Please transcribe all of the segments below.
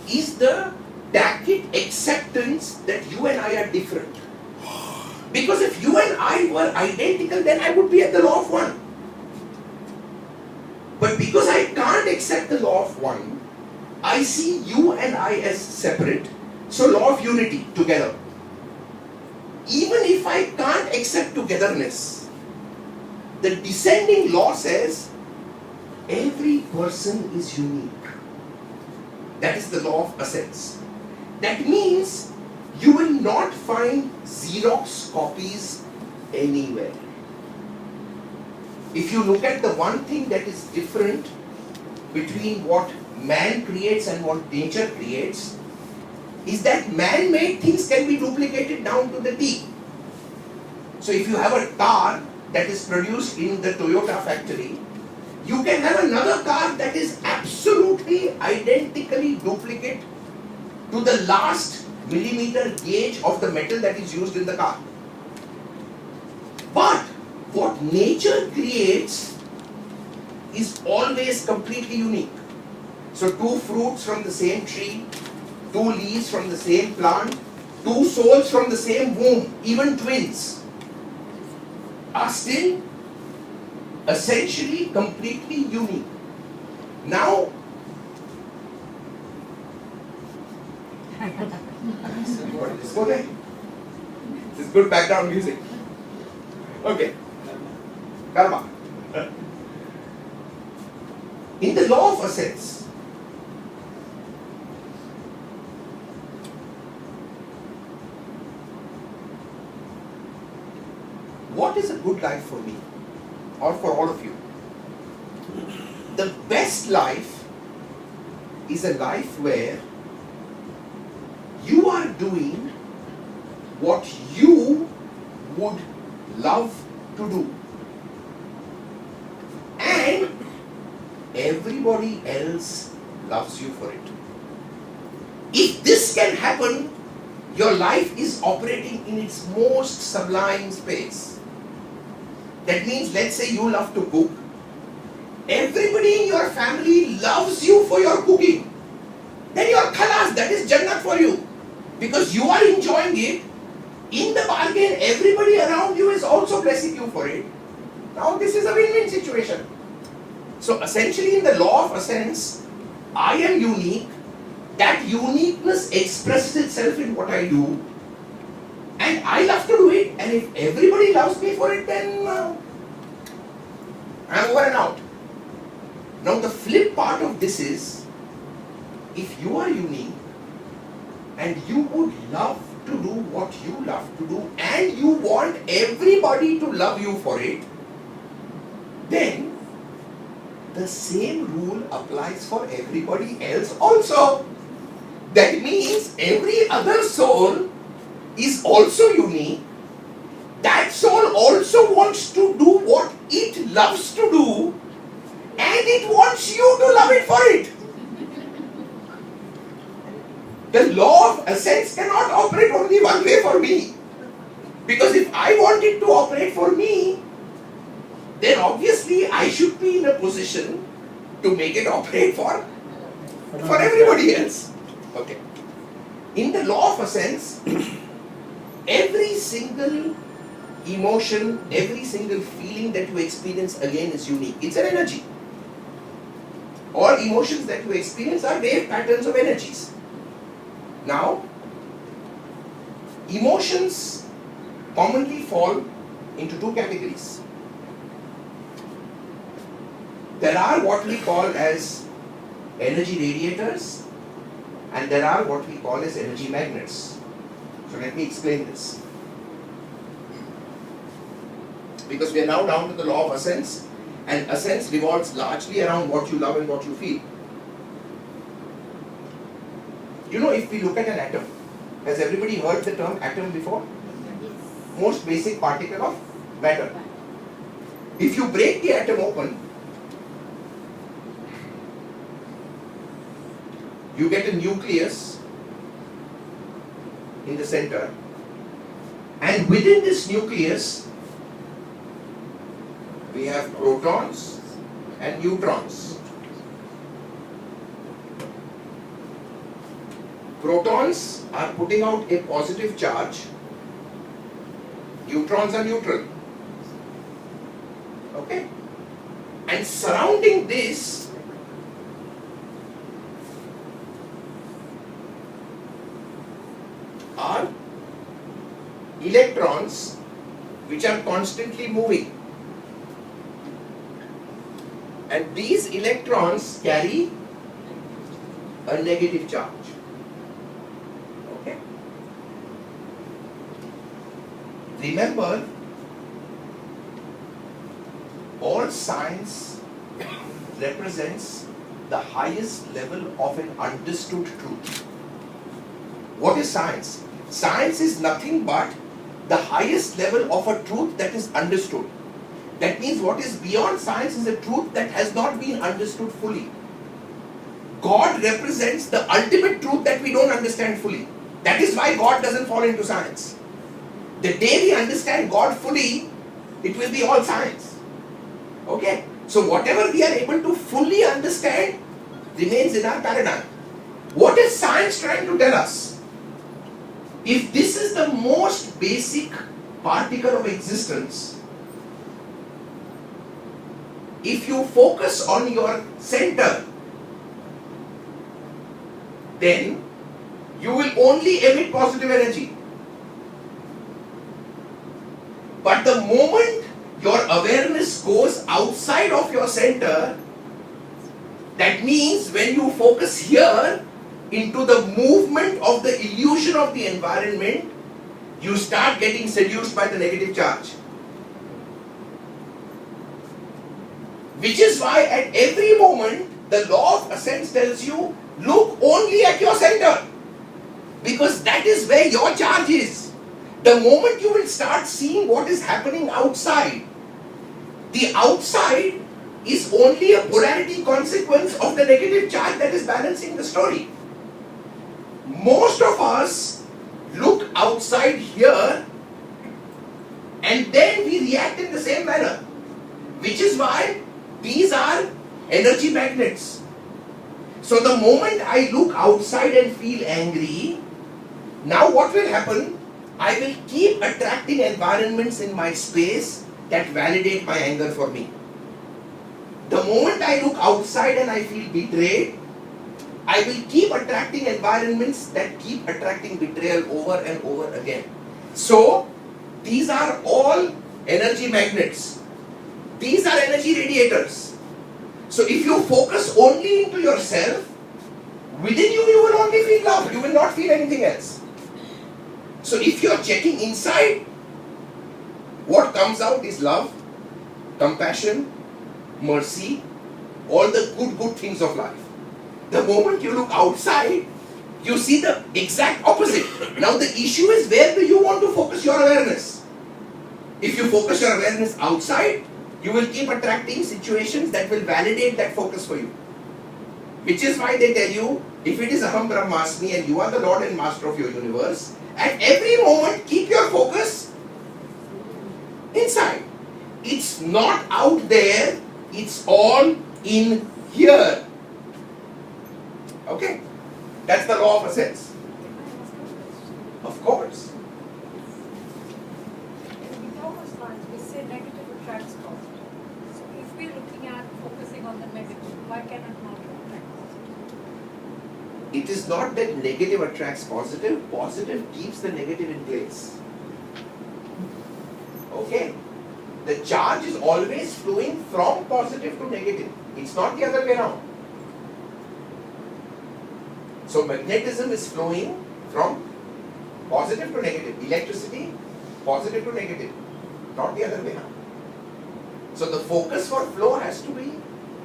is the tacit acceptance that you and I are different. Because if you and I were identical, then I would be at the law of one. But because I can't accept the law of one, I see you and I as separate. So law of unity, together. Even if I can't accept togetherness, the descending law says every person is unique. That is the law of ascents. That means you will not find Xerox copies anywhere. If you look at the one thing that is different between what man creates and what nature creates, is that man-made things can be duplicated down to the T. So if you have a car that is produced in the Toyota factory, you can have another car that is absolutely identically duplicate to the last millimeter gauge of the metal that is used in the car. But what nature creates is always completely unique. So two fruits from the same tree, two leaves from the same plant, two souls from the same womb, even twins, are still essentially completely unique. Now, what is this? Okay. This is good background music. Okay. Karma. In the law of ascents, what is a good life for me or for all of you? The best life is a life where you are doing what you would love to do and everybody else loves you for it. If this can happen, your life is operating in its most sublime space. That means, let's say you love to cook. Everybody in your family loves you for your cooking. Then your khalas, that is Jannat for you. Because you are enjoying it. In the bargain, everybody around you is also blessing you for it. Now this is a win-win situation. So essentially in the law of ascents, I am unique. That uniqueness expresses itself in what I do. And I love to do it. And if everybody loves me for it, then I'm over and out. Now the flip part of this is, if you are unique and you would love to do what you love to do and you want everybody to love you for it, then the same rule applies for everybody else also. That means every other soul is also unique. That soul also wants to do what it loves to do and it wants you to love it for it. The law of ascents cannot operate only one way for me. Because if I want it to operate for me, then obviously I should be in a position to make it operate for everybody else. Okay. In the law of ascents, every single emotion, every single feeling that you experience again is unique. It's an energy. All emotions that you experience are wave patterns of energies. Now, emotions commonly fall into two categories. There are what we call as energy radiators and there are what we call as energy magnets. So let me explain this. Because we are now down to the law of ascents, and ascents revolves largely around what you love and what you feel. You know, if we look at an atom, has everybody heard the term atom before? Yes. Most basic particle of matter. If you break the atom open, you get a nucleus in the center, and within this nucleus we have protons and neutrons. Protons are putting out a positive charge. Neutrons are neutral. Okay? And surrounding this are electrons which are constantly moving. And these electrons carry a negative charge. Okay? Remember, all science represents the highest level of an understood truth. What is science? Science is nothing but the highest level of a truth that is understood. That means what is beyond science is a truth that has not been understood fully. God represents the ultimate truth that we don't understand fully. That is why God doesn't fall into science. The day we understand God fully, it will be all science. Okay? So whatever we are able to fully understand remains in our paradigm. What is science trying to tell us? If this is the most basic particle of existence, if you focus on your center, then you will only emit positive energy. But the moment your awareness goes outside of your center, that means when you focus here into the movement of the illusion of the environment, you start getting seduced by the negative charge. Which is why at every moment the law of ascent tells you, look only at your center, because that is where your charge is. The moment you will start seeing what is happening outside, the outside is only a polarity consequence of the negative charge that is balancing the story. Most of us look outside here and then we react in the same manner, which is why these are energy magnets. So the moment I look outside and feel angry, now what will happen? I will keep attracting environments in my space that validate my anger for me. The moment I look outside and I feel betrayed, I will keep attracting environments that keep attracting betrayal over and over again. So, these are all energy magnets. These are energy radiators. So, if you focus only into yourself, within you, you will only feel love. You will not feel anything else. So, if you are checking inside, what comes out is love, compassion, mercy, all the good things of life. The moment you look outside, you see the exact opposite. Now the issue is, where do you want to focus your awareness? If you focus your awareness outside, you will keep attracting situations that will validate that focus for you. Which is why they tell you, if it is Aham Brahmasmi and you are the Lord and Master of your universe, at every moment keep your focus inside. It's not out there, it's all in here. Okay? That's the law of ascents. Of course. In Thomas lines, we say negative attracts positive. So if we're looking at focusing on the negative, why cannot not attract positive? It is not that negative attracts positive, positive keeps the negative in place. Okay? The charge is always flowing from positive to negative. It's not the other way around. So magnetism is flowing from positive to negative. Electricity, positive to negative. Not the other way around. So the focus for flow has to be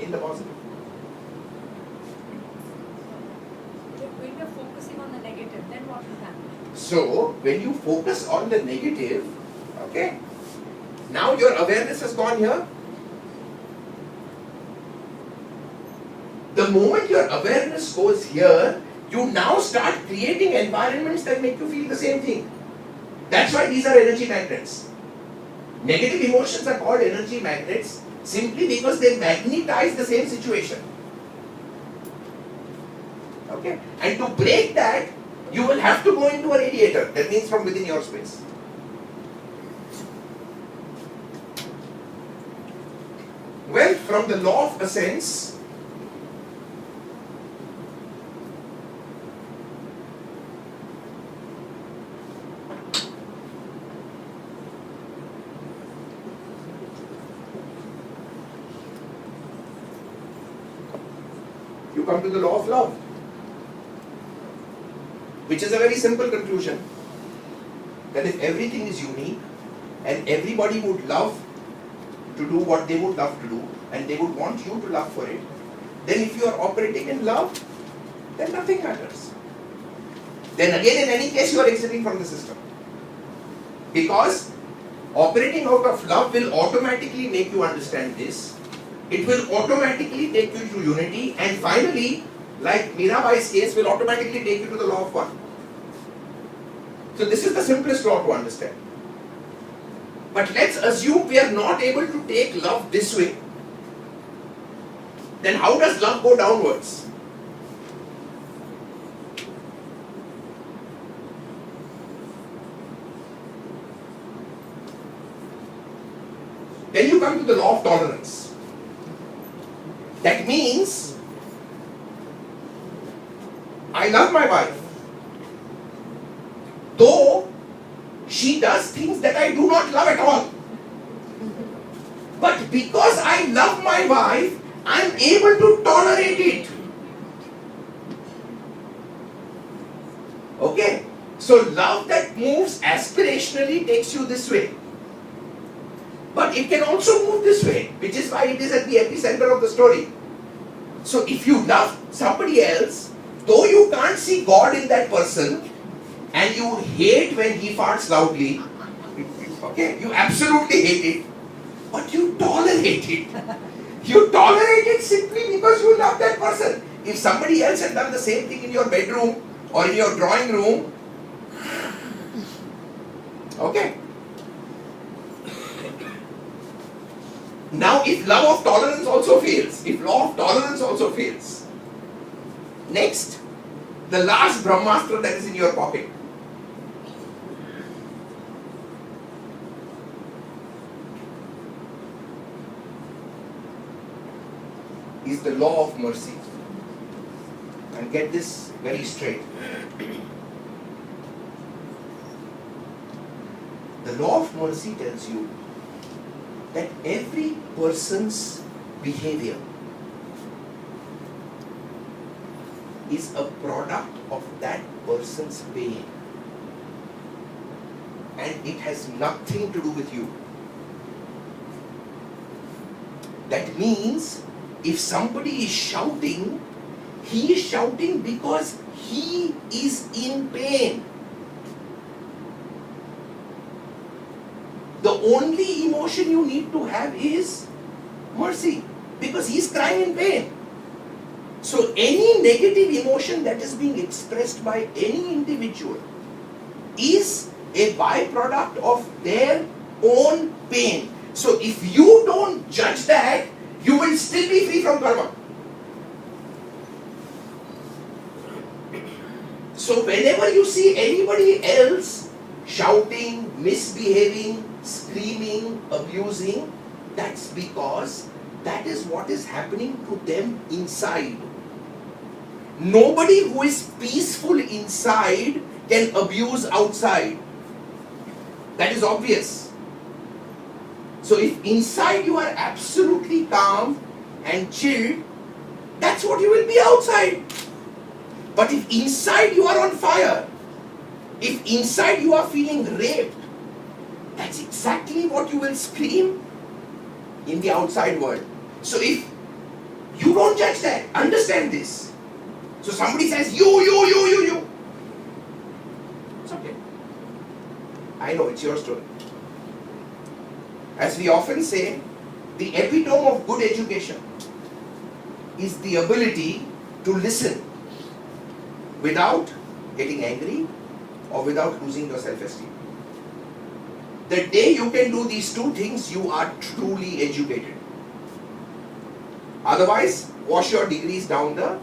in the positive. When you're focusing on the negative, then what will happen? So when you focus on the negative, okay, now your awareness has gone here. The moment your awareness goes here, you now start creating environments that make you feel the same thing. That's why these are energy magnets. Negative emotions are called energy magnets simply because they magnetize the same situation. Okay? And to break that, You will have to go into a radiator. That means from within your space. Well, from the law of ascents, you come to the law of love, which is a very simple conclusion, that if everything is unique and everybody would love to do what they would love to do and they would want you to love for it, then if you are operating in love, then nothing matters. Then again, in any case, you are exiting from the system. Because operating out of love will automatically make you understand this. It will automatically take you to unity, and finally, like Mirabai's case, will automatically take you to the law of one. So this is the simplest law to understand. But let's assume we are not able to take love this way. Then how does love go downwards? Then you come to the law of tolerance. That means I love my wife, though she does things that I do not love at all. But because I love my wife, I am able to tolerate it. Okay? So love that moves aspirationally takes you this way. But it can also move this way, which is why it is at the epicenter of the story. So if you love somebody else, though you can't see God in that person, and you hate when he farts loudly, okay, you absolutely hate it, but you tolerate it. You tolerate it simply because you love that person. If somebody else had done the same thing in your bedroom or in your drawing room, okay. Now, if love of tolerance also fails, if law of tolerance also fails, next, the last Brahmastra that is in your pocket. Is the law of mercy. And get this very straight. The law of mercy tells you that every person's behavior is a product of that person's pain, and it has nothing to do with you. That means if somebody is shouting, he is shouting because he is in pain. The only emotion you need to have is mercy, because he is crying in pain. So any negative emotion that is being expressed by any individual is a byproduct of their own pain. So if you don't judge that, you will still be free from karma. So whenever you see anybody else shouting, misbehaving, screaming, abusing, that's because that is what is happening to them inside. Nobody who is peaceful inside can abuse outside. That is obvious. So if inside you are absolutely calm and chilled, that's what you will be outside. But if inside you are on fire, if inside you are feeling raped, that's exactly what you will scream in the outside world. So if you don't judge that, understand this. So somebody says, you. It's okay. I know, it's your story. As we often say, the epitome of good education is the ability to listen without getting angry or without losing your self-esteem. The day you can do these two things, you are truly educated. Otherwise, wash your degrees down the